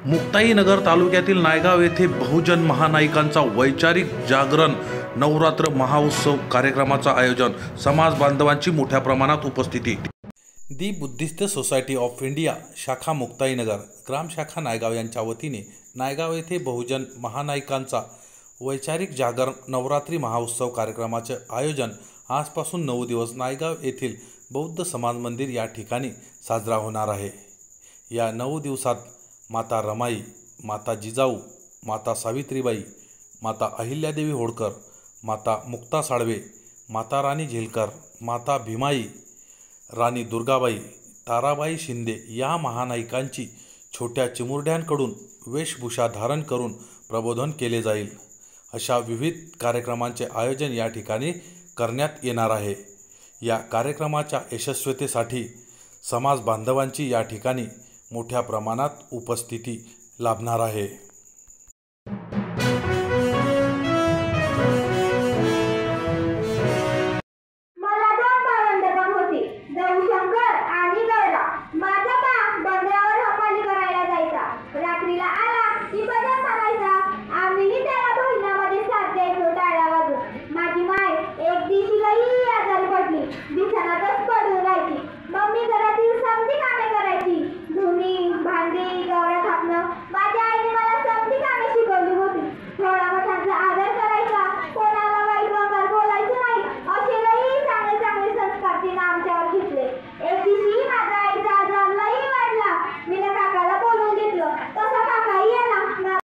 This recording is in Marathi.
मुक्ताईनगर तालुक्यातील नायगाव येथे बहुजन महानायकांचा वैचारिक जागरण नवरात्र महोत्सव कार्यक्रमाचा आयोजन, समाज बांधवांची मोठ्या प्रमाणात उपस्थिती। दी बुद्धिस्ट सोसायटी ऑफ इंडिया शाखा मुक्ताईनगर ग्राम शाखा नायगाव यांच्या वतीने नायगाव येथे बहुजन महानायकांचा वैचारिक जागरण नवरात्री महोत्सव कार्यक्रमाचे आयोजन आजपासून 9 दिवस नायगाव येथील बौद्ध समाज मंदिर या ठिकाणी साजरा होणार आहे। या 9 दिवसात माता रमाई, माता जिजाऊ, माता सावित्रीबाई, माता अहिल्यादेवी होळकर, माता मुक्ता साळवे, माता राणी झेलकर, माता भीमाई, राणी दुर्गाबाई, ताराबाई शिंदे या महानायकांची छोट्या चिमुरड्यांकडून वेशभूषा धारण करून प्रबोधन केले जाईल। अशा विविध कार्यक्रमांचे आयोजन या ठिकाणी करण्यात येणार आहे। या कार्यक्रमाच्या यशस्वीतेसाठी समाज बांधवांची या ठिकाणी मोठ्या प्रमाणात उपस्थिती लाभणार आहे।